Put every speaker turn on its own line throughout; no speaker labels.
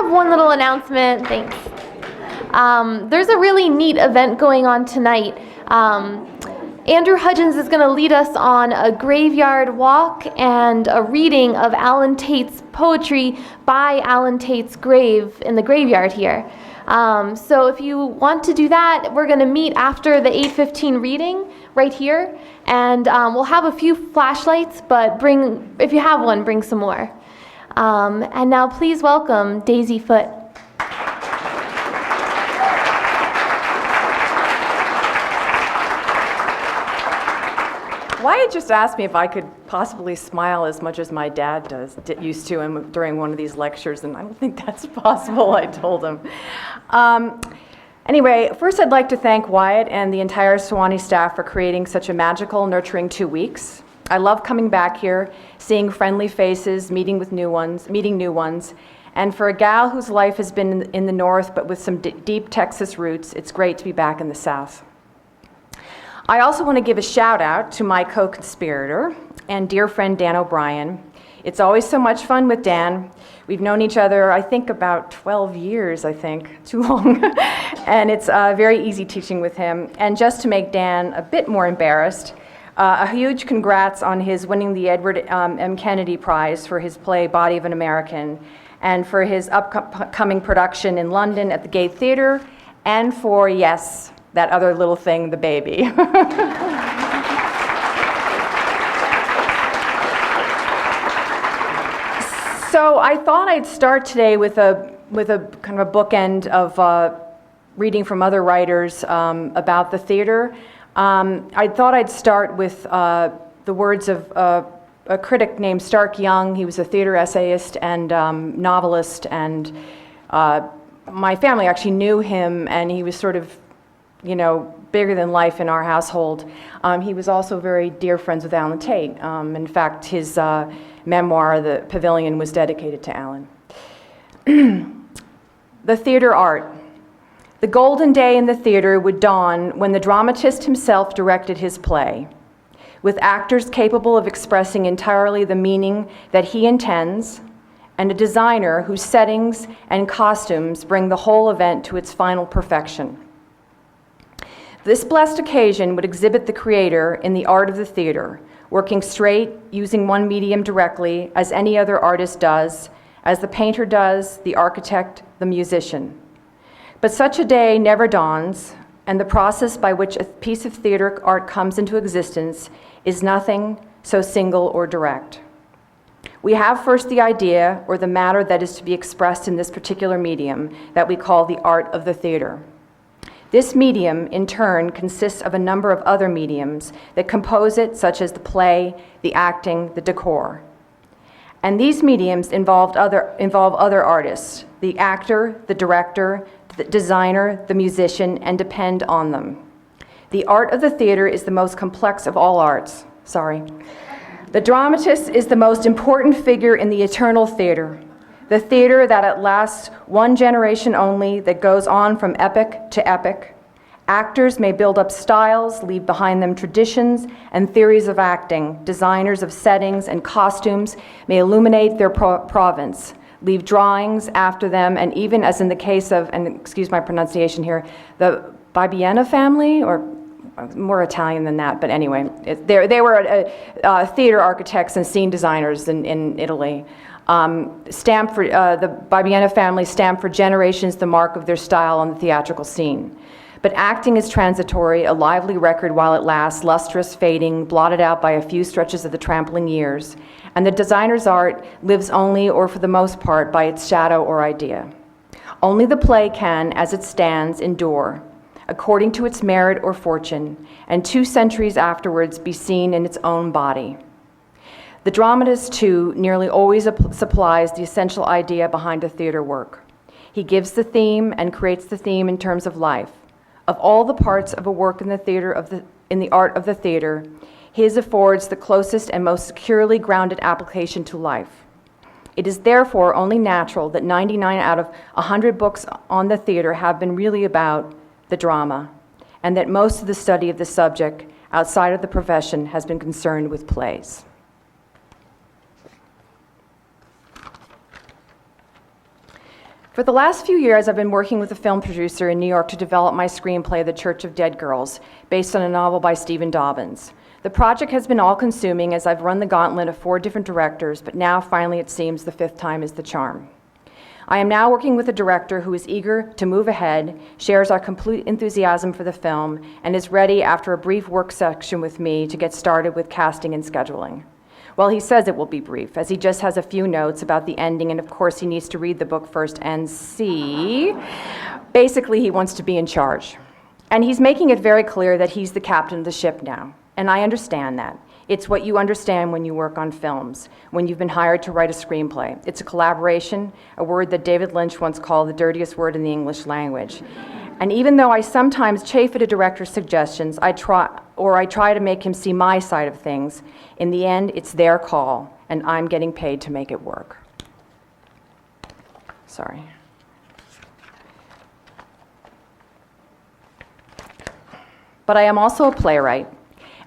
have one little announcement. Thanks. There's a really neat event going on tonight. Andrew Hudgens is going to lead us on a graveyard walk and a reading of Alan Tate's poetry by Alan Tate's grave in the graveyard here. So if you want to do that, we're going to meet after the 8:15 reading right here, and we'll have a few flashlights, but if you have one, bring some more. And now please welcome Daisy Foote.
Wyatt just asked me if I could possibly smile as much as my dad used to during one of these lectures, and I don't think that's possible, I told him. Anyway, first I'd like to thank Wyatt and the entire Sewanee staff for creating such a magical, nurturing 2 weeks. I love coming back here, seeing friendly faces, meeting new ones, and for a gal whose life has been in the North but with some deep Texas roots, it's great to be back in the South. I also want to give a shout out to my co-conspirator and dear friend Dan O'Brien. It's always so much fun with Dan. We've known each other, I think, about 12 years, too long. And it's very easy teaching with him. And just to make Dan a bit more embarrassed, a huge congrats on his winning the Edward M. Kennedy Prize for his play Body of an American, and for his upcoming production in London at the Gate Theatre, and for, yes, that other little thing, the baby. So I thought I'd start today with a kind of a bookend of reading from other writers about the theater. I thought I'd start with the words of a critic named Stark Young. He was a theater essayist and novelist, and my family actually knew him, and he was sort of, bigger than life in our household. He was also very dear friends with Alan Tate. In fact, his memoir, The Pavilion, was dedicated to Alan. The theater art. The golden day in the theater would dawn when the dramatist himself directed his play, with actors capable of expressing entirely the meaning that he intends, and a designer whose settings and costumes bring the whole event to its final perfection. This blessed occasion would exhibit the creator in the art of the theater, working straight, using one medium directly, as any other artist does, as the painter does, the architect, the musician. But such a day never dawns, and the process by which a piece of theater art comes into existence is nothing so single or direct. We have first the idea, or the matter that is to be expressed in this particular medium, that we call the art of the theater. This medium, in turn, consists of a number of other mediums that compose it, such as the play, the acting, the decor. And these mediums involve other artists, the actor, the director, the designer, the musician, and depend on them. The art of the theater is the most complex of all arts. The dramatist is the most important figure in the eternal theater. The theater that outlasts one generation only, that goes on from epoch to epoch. Actors may build up styles, leave behind them traditions and theories of acting. Designers of settings and costumes may illuminate their province, leave drawings after them, and even as in the case of, and excuse my pronunciation here, the Barbiana family, or more Italian than that, but anyway, they were theater architects and scene designers in Italy. The Barbiana family stamped for generations the mark of their style on the theatrical scene. But acting is transitory, a lively record while it lasts, lustrous, fading, blotted out by a few stretches of the trampling years. And the designer's art lives only, or for the most part, by its shadow or idea. Only the play can, as it stands, endure, according to its merit or fortune, and 2 centuries afterwards be seen in its own body. The dramatist, too, nearly always supplies the essential idea behind a theater work. He gives the theme and creates the theme in terms of life. Of all the parts of a work in the art of the theater, his affords the closest and most securely grounded application to life. It is therefore only natural that 99 out of 100 books on the theater have been really about the drama, and that most of the study of the subject outside of the profession has been concerned with plays. For the last few years, I've been working with a film producer in New York to develop my screenplay, The Church of Dead Girls, based on a novel by Stephen Dobbins. The project has been all-consuming as I've run the gauntlet of 4 different directors, but now finally it seems the 5th time is the charm. I am now working with a director who is eager to move ahead, shares our complete enthusiasm for the film, and is ready after a brief work session with me to get started with casting and scheduling. Well, he says it will be brief, as he just has a few notes about the ending, and of course he needs to read the book first and see. Basically, he wants to be in charge. And he's making it very clear that he's the captain of the ship now, and I understand that. It's what you understand when you work on films, when you've been hired to write a screenplay. It's a collaboration, a word that David Lynch once called the dirtiest word in the English language. And even though I sometimes chafe at a director's suggestions, I try to make him see my side of things, in the end, it's their call, and I'm getting paid to make it work. Sorry. But I am also a playwright,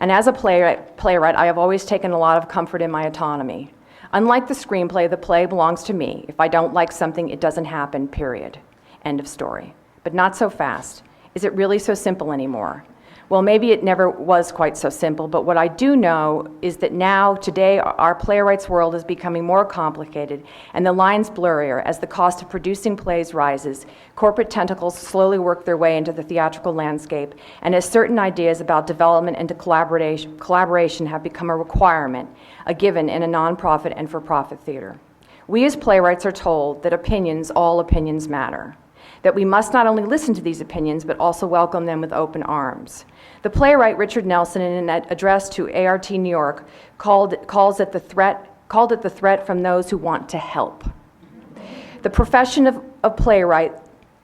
and as a playwright, I have always taken a lot of comfort in my autonomy. Unlike the screenplay, the play belongs to me. If I don't like something, it doesn't happen, period. End of story. But not so fast. Is it really so simple anymore? Well, maybe it never was quite so simple, but what I do know is that now, today, our playwrights' world is becoming more complicated, and the lines blurrier as the cost of producing plays rises, corporate tentacles slowly work their way into the theatrical landscape, and as certain ideas about development and collaboration have become a requirement, a given in a nonprofit and for-profit theater. We as playwrights are told that all opinions matter, that we must not only listen to these opinions, but also welcome them with open arms. The playwright Richard Nelson, in an address to ART New York, called it the threat from those who want to help. The profession of playwright,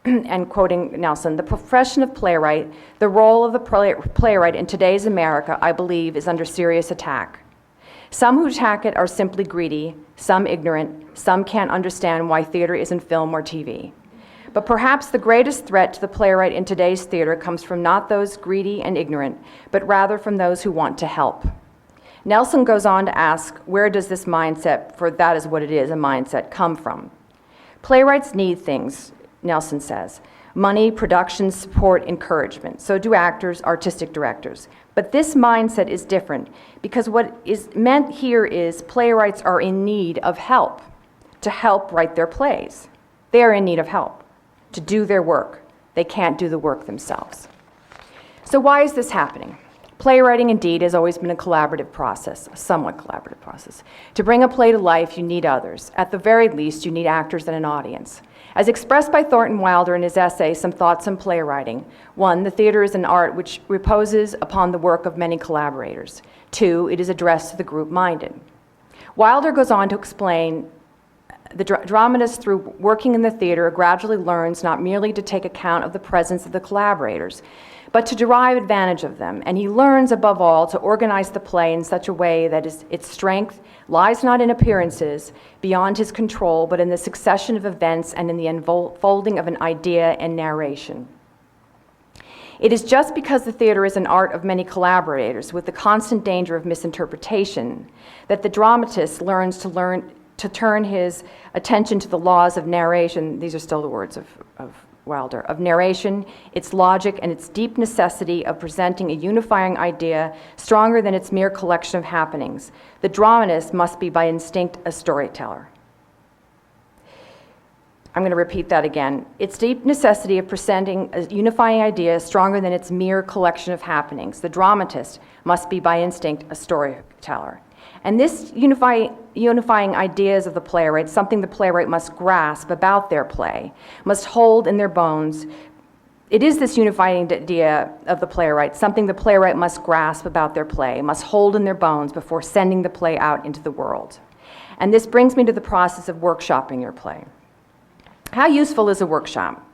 and quoting Nelson, the profession of playwright, the role of the playwright in today's America, I believe, is under serious attack. Some who attack it are simply greedy, some ignorant, some can't understand why theater isn't film or TV. But perhaps the greatest threat to the playwright in today's theater comes from not those greedy and ignorant, but rather from those who want to help. Nelson goes on to ask, where does this mindset, for that is what it is, a mindset, come from? Playwrights need things, Nelson says. Money, production, support, encouragement. So do actors, artistic directors. But this mindset is different because what is meant here is playwrights are in need of help to help write their plays. They are in need of help to do their work. They can't do the work themselves. So why is this happening? Playwriting, indeed, has always been a collaborative process, a somewhat collaborative process. To bring a play to life, you need others. At the very least, you need actors and an audience. As expressed by Thornton Wilder in his essay, Some Thoughts on Playwriting, 1, the theater is an art which reposes upon the work of many collaborators. 2, it is addressed to the group-minded. Wilder goes on to explain the dramatist, through working in the theater, gradually learns not merely to take account of the presence of the collaborators, but to derive advantage of them. And he learns, above all, to organize the play in such a way that its strength lies not in appearances beyond his control, but in the succession of events and in the unfolding of an idea and narration. It is just because the theater is an art of many collaborators, with the constant danger of misinterpretation, that the dramatist learns to turn his attention to the laws of narration. These are still the words of Wilder, of narration, its logic, and its deep necessity of presenting a unifying idea stronger than its mere collection of happenings. The dramatist must be by instinct a storyteller. I'm going to repeat that again. Its deep necessity of presenting a unifying idea stronger than its mere collection of happenings. The dramatist must be by instinct a storyteller. And this unifying ideas of the playwright, something the playwright must grasp about their play, must hold in their bones. It is this unifying idea of the playwright, something the playwright must grasp about their play, must hold in their bones before sending the play out into the world. And this brings me to the process of workshopping your play. How useful is a workshop?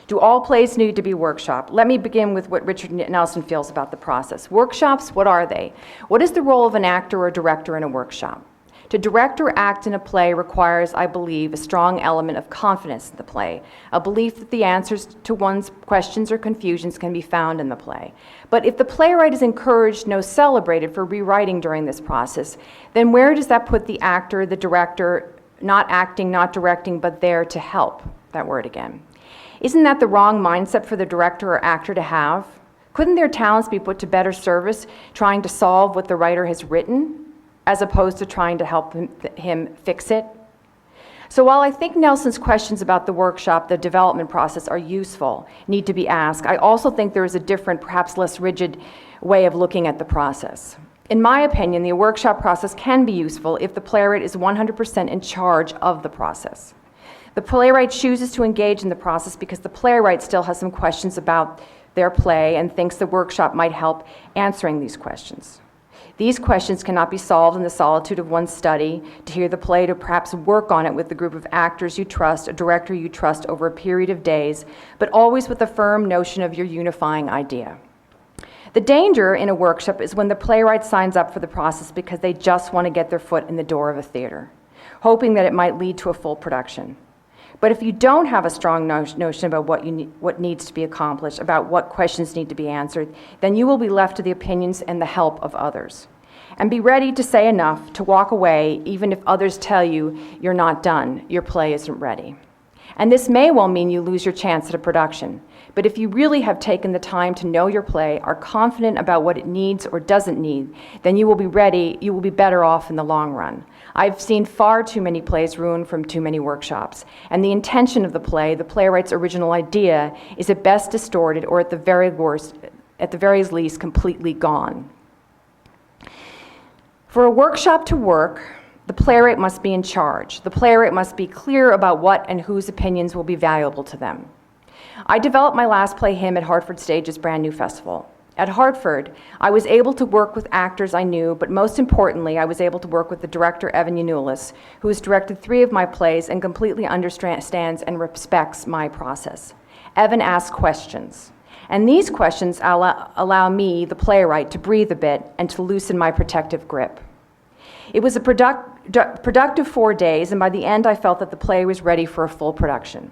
Do all plays need to be workshopped? Let me begin with what Richard Nelson feels about the process. Workshops, what are they? What is the role of an actor or director in a workshop? To direct or act in a play requires, I believe, a strong element of confidence in the play, a belief that the answers to one's questions or confusions can be found in the play. But if the playwright is encouraged, no celebrated for rewriting during this process, then where does that put the actor, the director, not acting, not directing, but there to help? that word again. Isn't that the wrong mindset for the director or actor to have? Couldn't their talents be put to better service trying to solve what the writer has written, as opposed to trying to help him fix it? So while I think Nelson's questions about the workshop, the development process, are useful, need to be asked, I also think there is a different, perhaps less rigid way of looking at the process. In my opinion, the workshop process can be useful if the playwright is 100% in charge of the process. The playwright chooses to engage in the process because the playwright still has some questions about their play and thinks the workshop might help answering these questions. These questions cannot be solved in the solitude of one's study, to hear the play, to perhaps work on it with the group of actors you trust, a director you trust over a period of days, but always with a firm notion of your unifying idea. The danger in a workshop is when the playwright signs up for the process because they just want to get their foot in the door of a theater, hoping that it might lead to a full production. But if you don't have a strong notion about what needs to be accomplished, about what questions need to be answered, then you will be left to the opinions and the help of others. And be ready to say enough to walk away even if others tell you you're not done, your play isn't ready. And this may well mean you lose your chance at a production. But if you really have taken the time to know your play, are confident about what it needs or doesn't need, then you will be ready, you will be better off in the long run. I've seen far too many plays ruined from too many workshops, and the intention of the play, the playwright's original idea, is at best distorted or at the very least, completely gone. For a workshop to work, the playwright must be in charge. The playwright must be clear about what and whose opinions will be valuable to them. I developed my last play, Him, at Hartford Stage's brand new festival. At Hartford, I was able to work with actors I knew, but most importantly, I was able to work with the director, Evan Yanulis, who has directed 3 of my plays and completely understands and respects my process. Evan asks questions, and these questions allow me, the playwright, to breathe a bit and to loosen my protective grip. It was a productive 4 days, and by the end, I felt that the play was ready for a full production.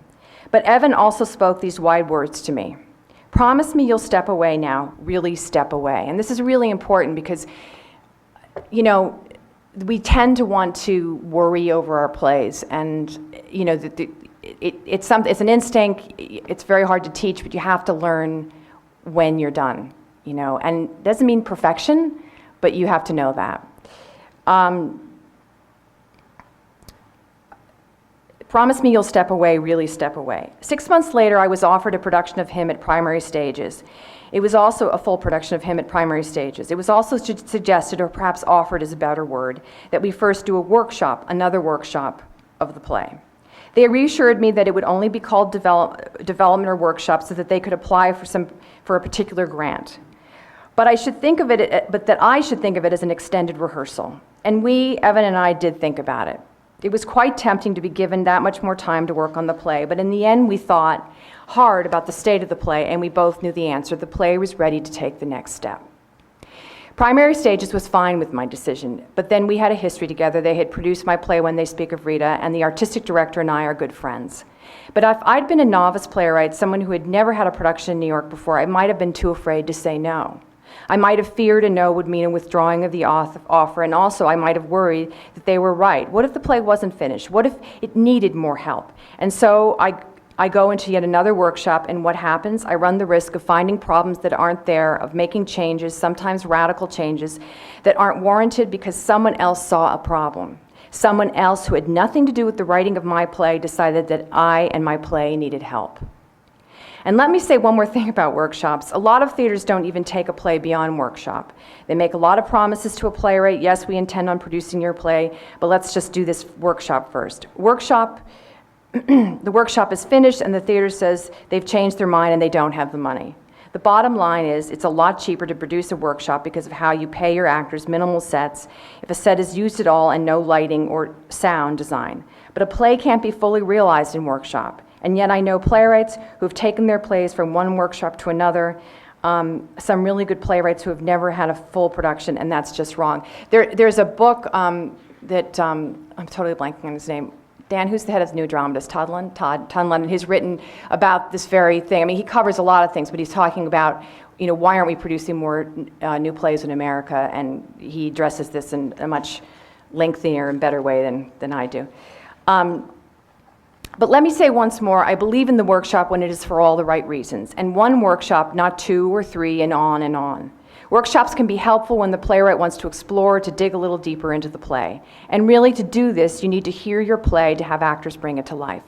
But Evan also spoke these wise words to me. Promise me you'll step away now, really step away. And this is really important because, you know, we tend to want to worry over our plays, and, you know, it's an instinct, it's very hard to teach, but you have to learn when you're done, you know, and it doesn't mean perfection, but you have to know that. Promise me you'll step away, really step away. 6 months later, I was offered a production of Him at Primary Stages. It was also a full production of Him at Primary Stages. It was also suggested, or perhaps offered is a better word, that we first do a workshop, another workshop of the play. They reassured me that it would only be called development or workshop so that they could apply for a particular grant. But that I should think of it as an extended rehearsal. And we, Evan and I, did think about it. It was quite tempting to be given that much more time to work on the play, but in the end we thought hard about the state of the play, and we both knew the answer. The play was ready to take the next step. Primary Stages was fine with my decision, but then we had a history together. They had produced my play When They Speak of Rita, and the artistic director and I are good friends. But if I'd been a novice playwright, someone who had never had a production in New York before, I might have been too afraid to say no. I might have feared a no would mean a withdrawing of the offer, and also I might have worried that they were right. What if the play wasn't finished? What if it needed more help? And so I go into yet another workshop, and what happens? I run the risk of finding problems that aren't there, of making changes, sometimes radical changes, that aren't warranted because someone else saw a problem. Someone else who had nothing to do with the writing of my play decided that I and my play needed help. And let me say one more thing about workshops. A lot of theaters don't even take a play beyond workshop. They make a lot of promises to a playwright. Yes, we intend on producing your play, but let's just do this workshop first. The workshop is finished and the theater says they've changed their mind and they don't have the money. The bottom line is it's a lot cheaper to produce a workshop because of how you pay your actors minimal sets, if a set is used at all, and no lighting or sound design. But a play can't be fully realized in workshop. And yet I know playwrights who have taken their plays from one workshop to another, some really good playwrights who have never had a full production, and that's just wrong. There's a book that, I'm totally blanking on his name. Dan, who's the head of the New Dramatist? Todd London, who's written about this very thing. I mean, he covers a lot of things, but he's talking about, you know, why aren't we producing more new plays in America? And he addresses this in a much lengthier and better way than I do. But let me say once more, I believe in the workshop when it is for all the right reasons. And one workshop, not 2 or 3, and on and on. Workshops can be helpful when the playwright wants to explore, to dig a little deeper into the play. And really, to do this, you need to hear your play to have actors bring it to life.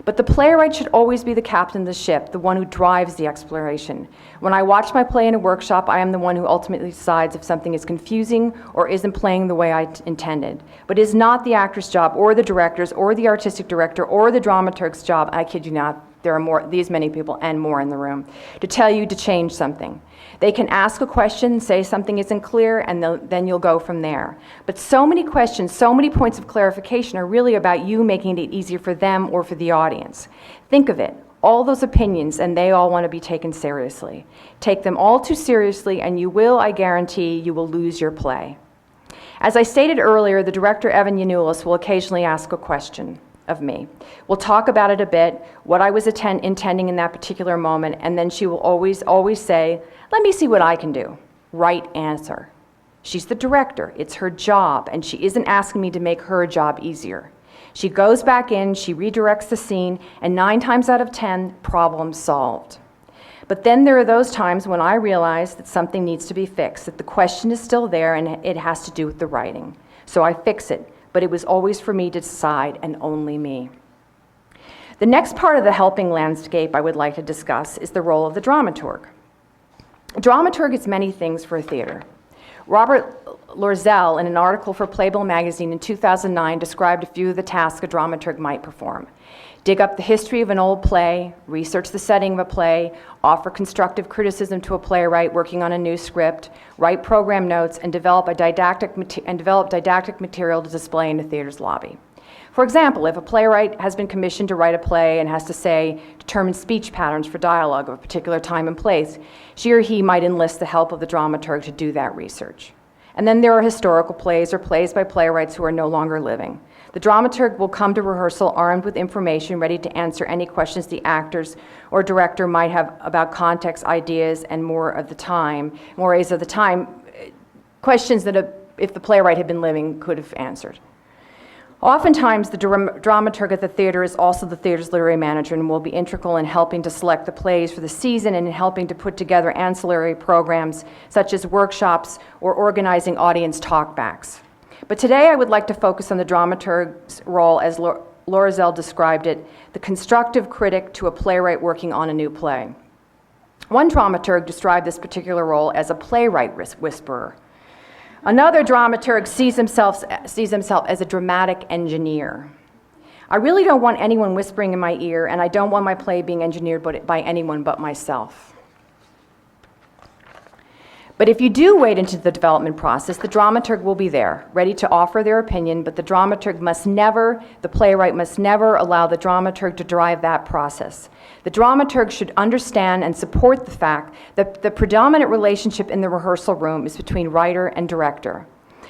But the playwright should always be the captain of the ship, the one who drives the exploration. When I watch my play in a workshop, I am the one who ultimately decides if something is confusing or isn't playing the way I intended. But it is not the actor's job, or the director's, or the artistic director, or the dramaturg's job, I kid you not, there are these many people and more in the room, to tell you to change something. They can ask a question, say something isn't clear, and then you'll go from there. But so many questions, so many points of clarification are really about you making it easier for them or for the audience. Think of it, all those opinions, and they all want to be taken seriously. Take them all too seriously, and you will, I guarantee, you will lose your play. As I stated earlier, the director, Evan Yanulis, will occasionally ask a question of me. We'll talk about it a bit, what I was intending in that particular moment, and then she will always say, let me see what I can do. Right answer. She's the director, it's her job, and she isn't asking me to make her job easier. She goes back in, she redirects the scene, and 9 times out of 10, problem solved. But then there are those times when I realize that something needs to be fixed, that the question is still there and it has to do with the writing. So I fix it. But it was always for me to decide, and only me. The next part of the helping landscape I would like to discuss is the role of the dramaturg. A dramaturg is many things for a theater. Robert Loerzel, in an article for Playbill magazine in 2009, described a few of the tasks a dramaturg might perform. Dig up the history of an old play, research the setting of a play, offer constructive criticism to a playwright working on a new script, write program notes, and develop didactic material to display in the theater's lobby. For example, if a playwright has been commissioned to write a play and has to say, determine speech patterns for dialogue of a particular time and place, she or he might enlist the help of the dramaturg to do that research. And then there are historical plays or plays by playwrights who are no longer living. The dramaturg will come to rehearsal armed with information, ready to answer any questions the actors or director might have about context, ideas, and mores of the time, questions that if the playwright had been living could have answered. Oftentimes, the dramaturg at the theater is also the theater's literary manager and will be integral in helping to select the plays for the season and in helping to put together ancillary programs such as workshops or organizing audience talkbacks. But today I would like to focus on the dramaturg's role as Loerzel described it, the constructive critic to a playwright working on a new play. One dramaturg described this particular role as a playwright whisperer. Another dramaturg sees himself as a dramatic engineer. I really don't want anyone whispering in my ear, and I don't want my play being engineered by anyone but myself. But if you do wade into the development process, the dramaturg will be there, ready to offer their opinion, but the playwright must never allow the dramaturg to drive that process. The dramaturg should understand and support the fact that the predominant relationship in the rehearsal room is between writer and director,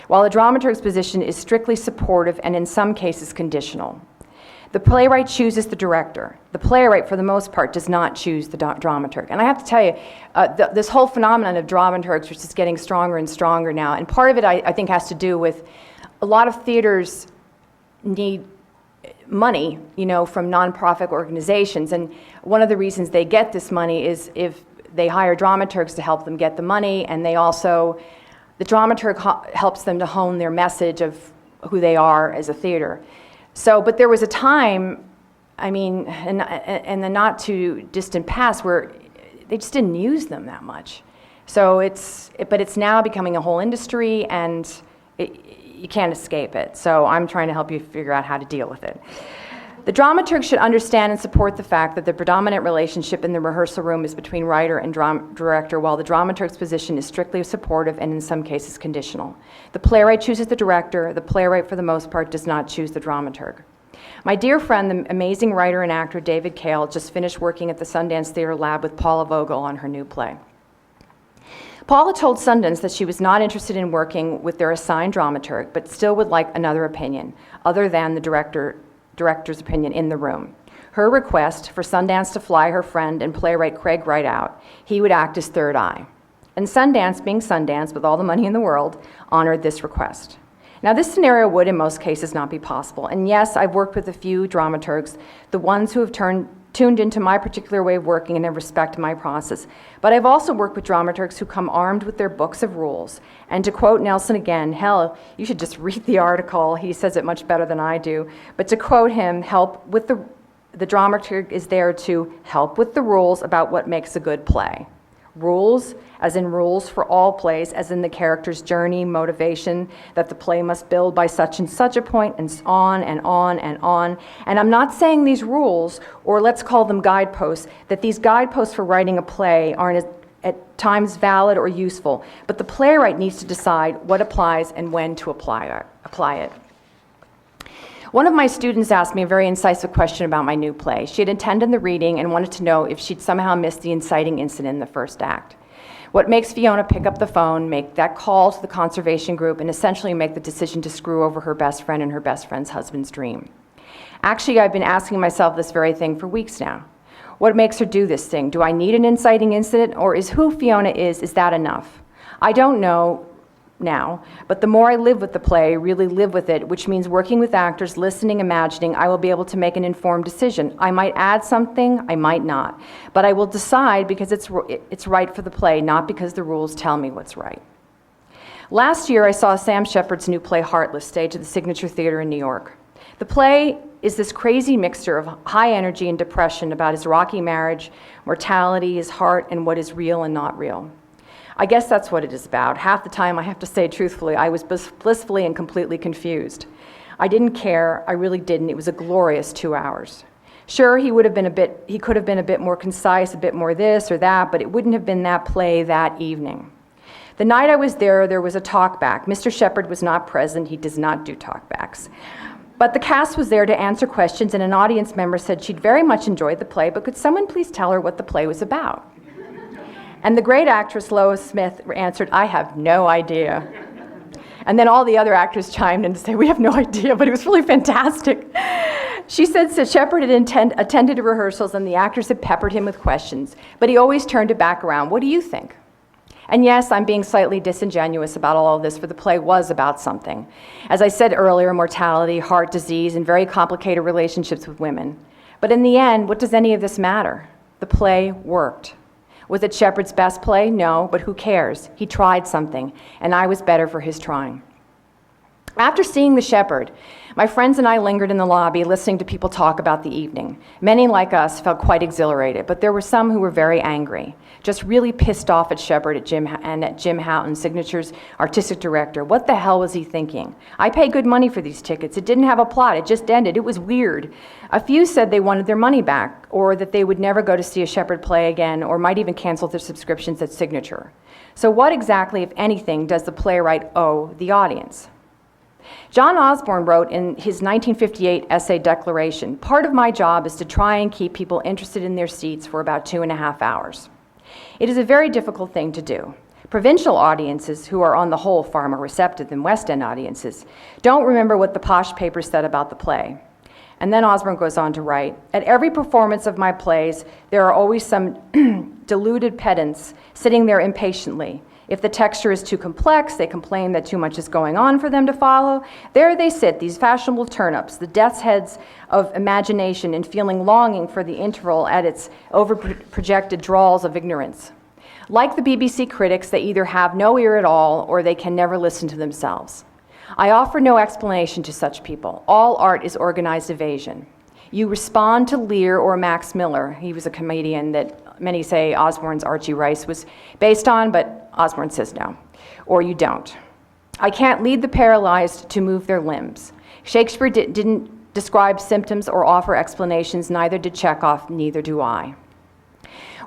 while the dramaturg's position is strictly supportive and in some cases conditional. The playwright chooses the director. The playwright, for the most part, does not choose the dramaturg. And I have to tell you, this whole phenomenon of dramaturgs, which is getting stronger and stronger now, and part of it I think has to do with a lot of theaters need money, from nonprofit organizations. And one of the reasons they get this money is if they hire dramaturgs to help them get the money, and the dramaturg helps them to hone their message of who they are as a theater. But there was a time, in the not too distant past, where they just didn't use them that much. But it's now becoming a whole industry, and you can't escape it. So I'm trying to help you figure out how to deal with it. The dramaturg should understand and support the fact that the predominant relationship in the rehearsal room is between writer and director, while the dramaturg's position is strictly supportive and in some cases conditional. The playwright chooses the director. The playwright, for the most part, does not choose the dramaturg. My dear friend, the amazing writer and actor David Kale, just finished working at the Sundance Theater Lab with Paula Vogel on her new play. Paula told Sundance that she was not interested in working with their assigned dramaturg, but still would like another opinion, other than the director's opinion in the room. Her request for Sundance to fly her friend and playwright Craig Wright out. He would act as third eye. And Sundance, being Sundance, with all the money in the world, honored this request. Now, this scenario would, in most cases, not be possible. And yes, I've worked with a few dramaturgs, the ones who have tuned into my particular way of working and have respected my process. But I've also worked with dramaturgs who come armed with their books of rules. And to quote Nelson again, hell, you should just read the article. He says it much better than I do. But to quote him, the dramaturg is there to help with the rules about what makes a good play. Rules, as in rules for all plays, as in the character's journey, motivation, that the play must build by such and such a point, and on and on and on. And I'm not saying these rules, or let's call them guideposts, that these guideposts for writing a play aren't at times valid or useful, but the playwright needs to decide what applies and when to apply it. One of my students asked me a very incisive question about my new play. She had attended the reading and wanted to know if she'd somehow missed the inciting incident in the first act. What makes Fiona pick up the phone, make that call to the conservation group, and essentially make the decision to screw over her best friend and her best friend's husband's dream? Actually, I've been asking myself this very thing for weeks now. What makes her do this thing? Do I need an inciting incident, or is who Fiona is that enough? I don't know now, but the more I live with the play, really live with it, which means working with actors, listening, imagining, I will be able to make an informed decision. I might add something, I might not, but I will decide because it's right for the play, not because the rules tell me what's right. Last year, I saw Sam Shepard's new play, Heartless, staged at the Signature Theater in New York. The play is this crazy mixture of high energy and depression about his rocky marriage, mortality, his heart, and what is real and not real. I guess that's what it is about. Half the time, I have to say truthfully, I was blissfully and completely confused. I didn't care, I really didn't. It was a glorious 2 hours. Sure, he could have been a bit more concise, a bit more this or that, but it wouldn't have been that play that evening. The night I was there was a talkback. Mr. Shepard was not present, he does not do talkbacks. But the cast was there to answer questions, and an audience member said she'd very much enjoyed the play, but could someone please tell her what the play was about? And the great actress Lois Smith answered, I have no idea. And then all the other actors chimed in to say, we have no idea, but it was really fantastic. She said that Shepard had attended rehearsals and the actors had peppered him with questions, but he always turned it back around. What do you think? And yes, I'm being slightly disingenuous about all of this, for the play was about something. As I said earlier, mortality, heart disease, and very complicated relationships with women. But in the end, what does any of this matter? The play worked. Was it Shepard's best play? No, but who cares? He tried something, and I was better for his trying. After seeing The Shepherd, my friends and I lingered in the lobby listening to people talk about the evening. Many, like us, felt quite exhilarated, but there were some who were very angry, just really pissed off at Shepard and at Jim Houghton, Signature's artistic director. What the hell was he thinking? I paid good money for these tickets. It didn't have a plot. It just ended. It was weird. A few said they wanted their money back, or that they would never go to see a Shepard play again, or might even cancel their subscriptions at Signature. So what exactly, if anything, does the playwright owe the audience? John Osborne wrote in his 1958 essay Declaration, part of my job is to try and keep people interested in their seats for about 2.5 hours. It is a very difficult thing to do. Provincial audiences, who are on the whole far more receptive than West End audiences, don't remember what the posh papers said about the play. And then Osborne goes on to write, at every performance of my plays, there are always some deluded pedants sitting there impatiently. If the texture is too complex, they complain that too much is going on for them to follow. There they sit, these fashionable turnips, the death's heads of imagination, and feeling longing for the interval at its over-projected drawls of ignorance. Like the BBC critics, they either have no ear at all, or they can never listen to themselves. I offer no explanation to such people. All art is organized evasion. You respond to Lear or Max Miller. He was a comedian that many say Osborne's Archie Rice was based on, but Osborne says no. Or you don't. I can't lead the paralyzed to move their limbs. Shakespeare didn't describe symptoms or offer explanations, neither did Chekhov, neither do I.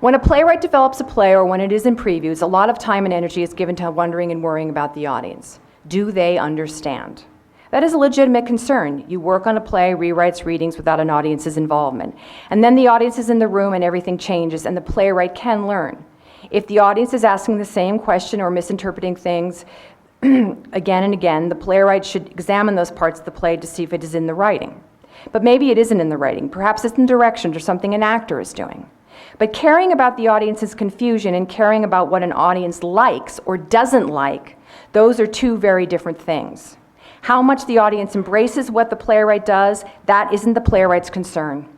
When a playwright develops a play or when it is in previews, a lot of time and energy is given to wondering and worrying about the audience. Do they understand? That is a legitimate concern. You work on a play, rewrites, readings without an audience's involvement. And then the audience is in the room and everything changes and the playwright can learn. If the audience is asking the same question or misinterpreting things again and again, the playwright should examine those parts of the play to see if it is in the writing. But maybe it isn't in the writing. Perhaps it's in direction or something an actor is doing. But caring about the audience's confusion and caring about what an audience likes or doesn't like, those are two very different things. How much the audience embraces what the playwright does, that isn't the playwright's concern.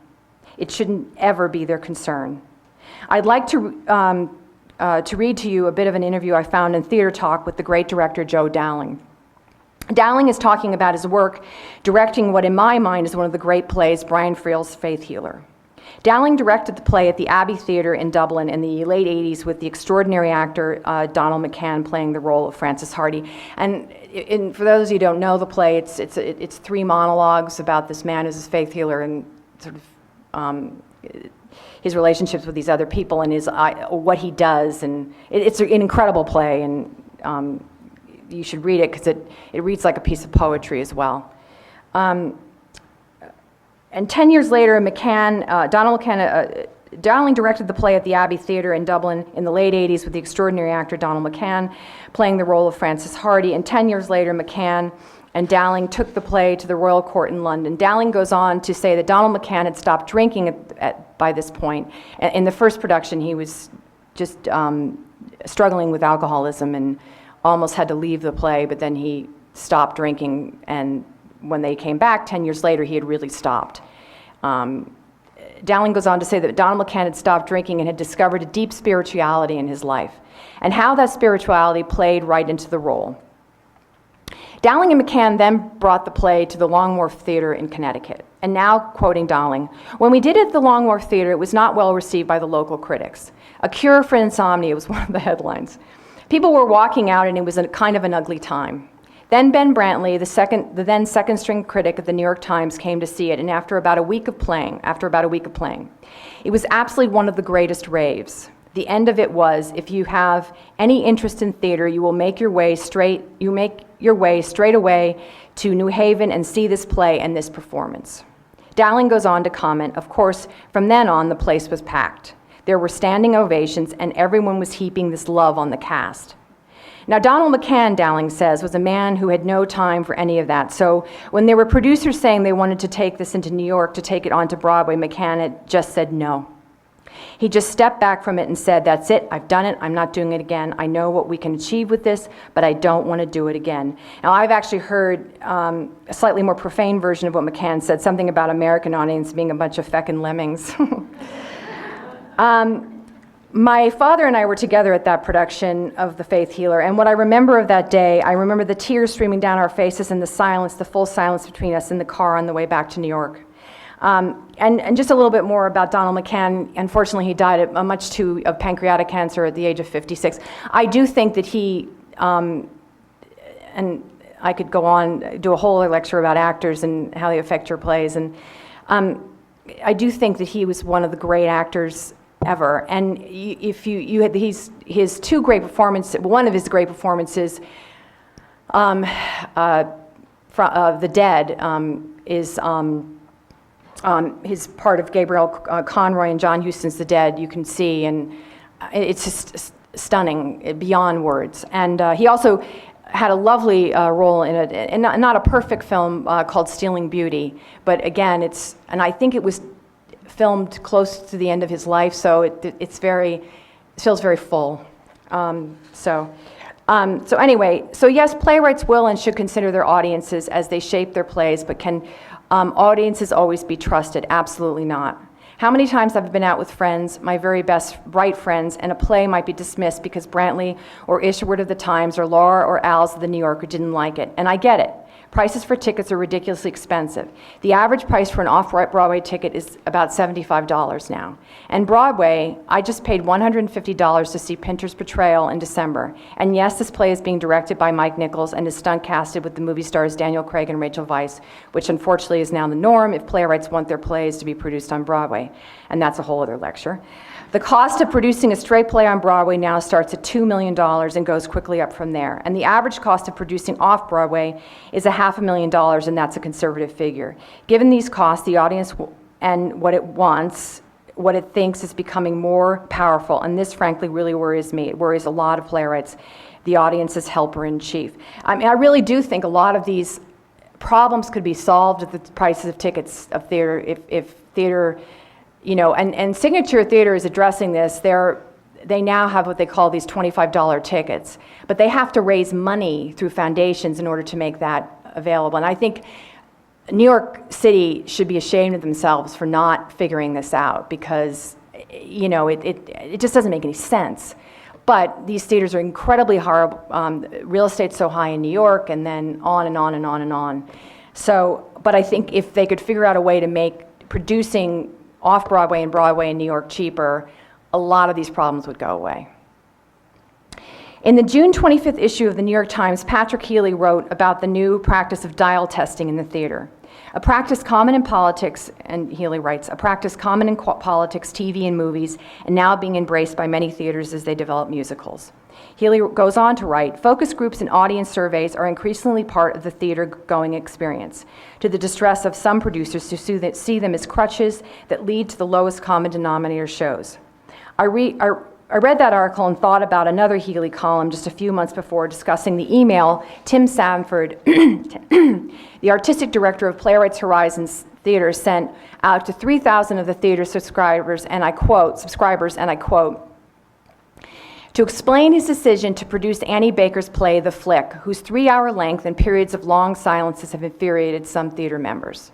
It shouldn't ever be their concern. I'd like to read to you a bit of an interview I found in Theater Talk with the great director Joe Dowling. Dowling is talking about his work directing what in my mind is one of the great plays, Brian Friel's Faith Healer. Dowling directed the play at the Abbey Theatre in Dublin in the late 80s with the extraordinary actor Donal McCann playing the role of Francis Hardy. And for those of you who don't know the play, it's three monologues about this man who's a faith healer and sort of his relationships with these other people and what he does. And it's an incredible play, and you should read it because it reads like a piece of poetry as well. And 10 years later, Donal McCann, Dowling directed the play at the Abbey Theatre in Dublin in the late 80s with the extraordinary actor Donal McCann playing the role of Francis Hardy. And 10 years later, McCann and Dowling took the play to the Royal Court in London. Dowling goes on to say that Donal McCann had stopped drinking by this point. In the first production, he was just struggling with alcoholism and almost had to leave the play, but then he stopped drinking, and when they came back 10 years later, he had really stopped. Dowling goes on to say that Donal McCann had stopped drinking and had discovered a deep spirituality in his life, and how that spirituality played right into the role. Dowling and McCann then brought the play to the Wharf Theatre in Connecticut. And now, quoting Dowling, "When we did it at the Wharf Theatre, it was not well received by the local critics. A cure for insomnia was one of the headlines. People were walking out, and it was kind of an ugly time. Then Ben Brantley, the then second-string critic of the New York Times, came to see it, and after about a week of playing, it was absolutely one of the greatest raves. The end of it was, if you have any interest in theater, you will make your way straight away to New Haven and see this play and this performance." Dowling goes on to comment, "Of course, from then on, the place was packed. There were standing ovations, and everyone was heaping this love on the cast." Now, Donal McCann, Dowling says, was a man who had no time for any of that. So when there were producers saying they wanted to take this into New York to take it onto Broadway, McCann had just said no. He just stepped back from it and said, "That's it, I've done it, I'm not doing it again. I know what we can achieve with this, but I don't want to do it again." Now, I've actually heard a slightly more profane version of what McCann said, something about American audience being a bunch of feckin' lemmings. My father and I were together at that production of The Faith Healer, and what I remember of that day, I remember the tears streaming down our faces and the silence, the full silence between us in the car on the way back to New York. And just a little bit more about Donal McCann. Unfortunately, he died of pancreatic cancer at the age of 56. I do think that he, and I could go on, do a whole other lecture about actors and how they affect your plays, and I do think that he was one of the great actors ever. And if you had his two great performances, one of his great performances, from The Dead, is his part of Gabriel Conroy and John Huston's The Dead. You can see, and it's just stunning beyond words. And he also had a lovely role in it, and not a perfect film called Stealing Beauty, but again, and I think it was filmed close to the end of his life, so it feels very full. So anyway, so yes, playwrights will and should consider their audiences as they shape their plays, but can audiences always be trusted? Absolutely not. How many times I've been out with friends, my very best bright friends, and a play might be dismissed because Brantley or Isherwood of the Times or Laura or Al's of the New Yorker didn't like it, and I get it. Prices for tickets are ridiculously expensive. The average price for an off-Broadway ticket is about $75 now. And Broadway, I just paid $150 to see Pinter's Portrayal in December. And yes, this play is being directed by Mike Nichols and is stunt-casted with the movie stars Daniel Craig and Rachel Weisz, which unfortunately is now the norm if playwrights want their plays to be produced on Broadway. And that's a whole other lecture. The cost of producing a straight play on Broadway now starts at $2 million and goes quickly up from there. And the average cost of producing off-Broadway is $500,000, and that's a conservative figure. Given these costs, the audience and what it wants, what it thinks is becoming more powerful, and this frankly really worries me. It worries a lot of playwrights, the audience's helper-in-chief. I mean, I really do think a lot of these problems could be solved at the prices of tickets of theater if theater, you know, and Signature Theater is addressing this. They now have what they call these $25 tickets, but they have to raise money through foundations in order to make that available. And I think New York City should be ashamed of themselves for not figuring this out, because, you know, it just doesn't make any sense. But these theaters are incredibly hard. Real estate's so high in New York, and then on and on and on and on. So, but I think if they could figure out a way to make producing off-Broadway and Broadway in New York cheaper, a lot of these problems would go away. In the June 25th issue of the New York Times, Patrick Healy wrote about the new practice of dial testing in the theater. A practice common in politics, and Healy writes, a practice common in politics, TV, and movies, and now being embraced by many theaters as they develop musicals. Healy goes on to write, focus groups and audience surveys are increasingly part of the theater-going experience, to the distress of some producers who see them as crutches that lead to the lowest common denominator shows. I read that article and thought about another Healy column just a few months before discussing the email Tim Sanford, the artistic director of Playwrights Horizons Theater, sent out to 3,000 of the theater subscribers, and I quote, to explain his decision to produce Annie Baker's play, The Flick, whose 3-hour length and periods of long silences have infuriated some theater members.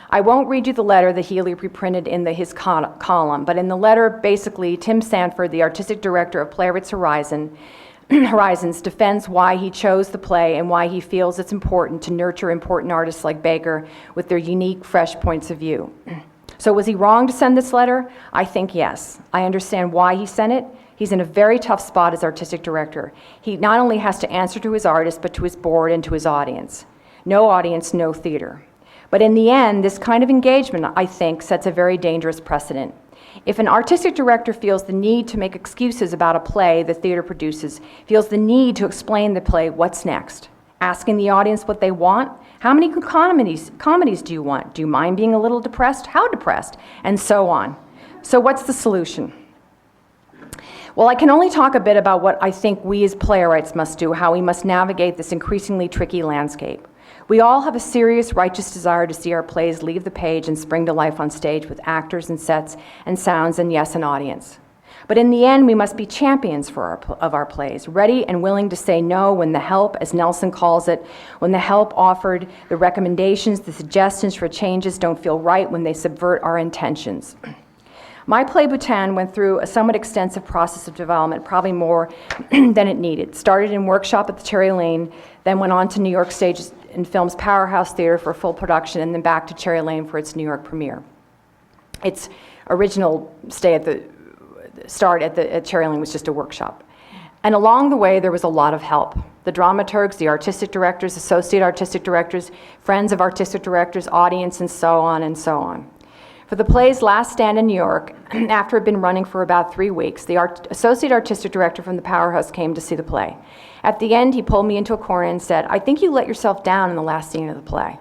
I won't read you the letter that Healy reprinted in his column, but in the letter, basically, Tim Sanford, the artistic director of Playwrights Horizons, defends why he chose the play and why he feels it's important to nurture important artists like Baker with their unique, fresh points of view. So was he wrong to send this letter? I think yes. I understand why he sent it. He's in a very tough spot as artistic director. He not only has to answer to his artists, but to his board and to his audience. No audience, no theater. But in the end, this kind of engagement, I think, sets a very dangerous precedent. If an artistic director feels the need to make excuses about a play the theater produces, feels the need to explain the play, what's next? Asking the audience what they want? How many comedies do you want? Do you mind being a little depressed? How depressed? And so on. So what's the solution? Well, I can only talk a bit about what I think we as playwrights must do, how we must navigate this increasingly tricky landscape. We all have a serious, righteous desire to see our plays leave the page and spring to life on stage with actors and sets and sounds and, yes, an audience. But in the end, we must be champions of our plays, ready and willing to say no when the help, as Nelson calls it, when the help offered, the recommendations, the suggestions for changes don't feel right, when they subvert our intentions. My play, Bhutan, went through a somewhat extensive process of development, probably more than it needed. Started in workshop at the Cherry Lane, then went on to New York Stage and Film's Powerhouse Theater for full production, and then back to Cherry Lane for its New York premiere. Its original stay at Cherry Lane was just a workshop. And along the way, there was a lot of help. The dramaturgs, the artistic directors, associate artistic directors, friends of artistic directors, audience, and so on and so on. For the play's last stand in New York, after it had been running for about 3 weeks, the associate artistic director from the Powerhouse came to see the play. At the end, he pulled me into a corner and said, I think you let yourself down in the last scene of the play.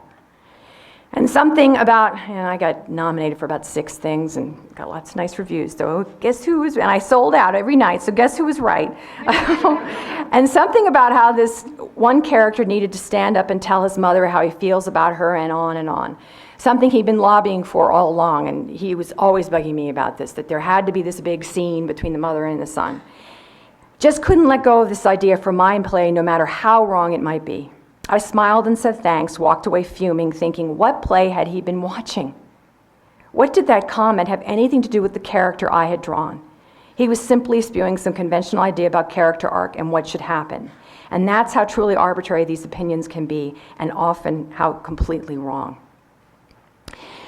And something about, and I got nominated for about 6 things and got lots of nice reviews, so guess who was, and I sold out every night, so guess who was right? And something about how this one character needed to stand up and tell his mother how he feels about her, and on and on. Something he'd been lobbying for all along, and he was always bugging me about this, that there had to be this big scene between the mother and the son. Just couldn't let go of this idea for my play, no matter how wrong it might be. I smiled and said thanks, walked away fuming, thinking, what play had he been watching? What did that comment have anything to do with the character I had drawn? He was simply spewing some conventional idea about character arc and what should happen. And that's how truly arbitrary these opinions can be, and often how completely wrong.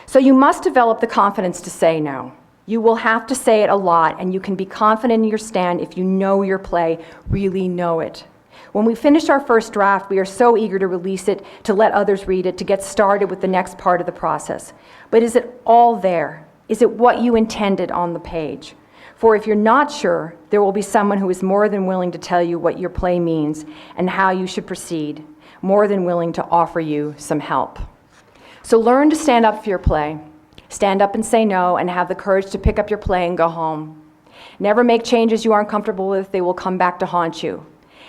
So you must develop the confidence to say no. You will have to say it a lot, and you can be confident in your stand if you know your play, really know it. When we finish our first draft, we are so eager to release it, to let others read it, to get started with the next part of the process. But is it all there? Is it what you intended on the page? For if you're not sure, there will be someone who is more than willing to tell you what your play means and how you should proceed, more than willing to offer you some help. So learn to stand up for your play. Stand up and say no, and have the courage to pick up your play and go home. Never make changes you aren't comfortable with. They will come back to haunt you.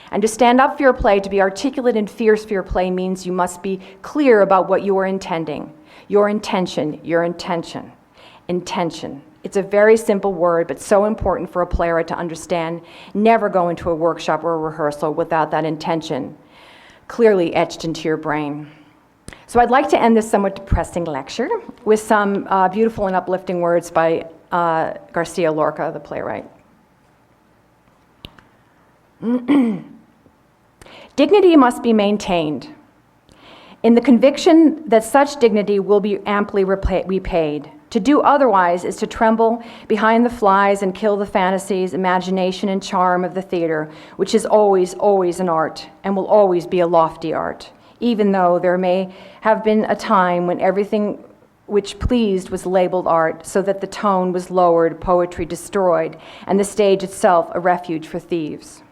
And to stand up for your play, to be articulate and fierce for your play, means you must be clear about what you are intending. Your intention, your intention. Intention. It's a very simple word, but so important for a playwright to understand. Never go into a workshop or a rehearsal without that intention. clearly etched into your brain. So I'd like to end this somewhat depressing lecture with some beautiful and uplifting words by Garcia Lorca, the playwright. Dignity must be maintained, in the conviction that such dignity will be amply repaid. To do otherwise is to tremble behind the flies and kill the fantasies, imagination, and charm of the theater, which is always, always an art, and will always be a lofty art, even though there may have been a time when everything which pleased was labeled art, so that the tone was lowered, poetry destroyed, and the stage itself a refuge for thieves.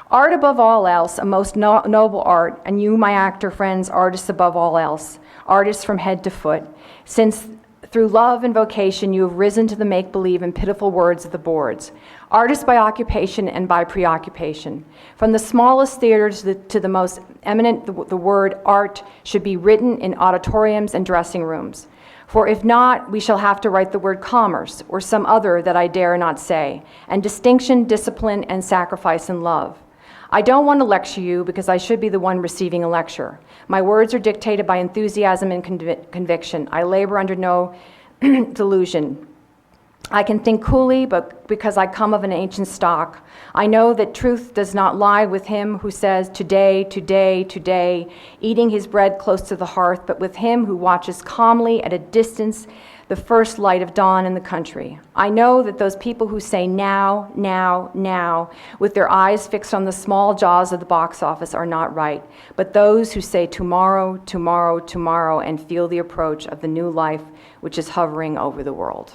Art above all else, a most noble art, and you, my actor friends, artists above all else, artists from head to foot, since through love and vocation you have risen to the make-believe and pitiful words of the boards, artists by occupation and by preoccupation. From the smallest theaters to the most eminent, the word art should be written in auditoriums and dressing rooms. For if not, we shall have to write the word commerce, or some other that I dare not say, and distinction, discipline, and sacrifice and love. I don't want to lecture you because I should be the one receiving a lecture. My words are dictated by enthusiasm and conviction. I labor under no delusion. I can think coolly, but because I come of an ancient stock, I know that truth does not lie with him who says, today, today, today, eating his bread close to the hearth, but with him who watches calmly at a distance the first light of dawn in the country. I know that those people who say now, now, now, with their eyes fixed on the small jaws of the box office are not right, but those who say tomorrow, tomorrow, tomorrow, and feel the approach of the new life which is hovering over the world.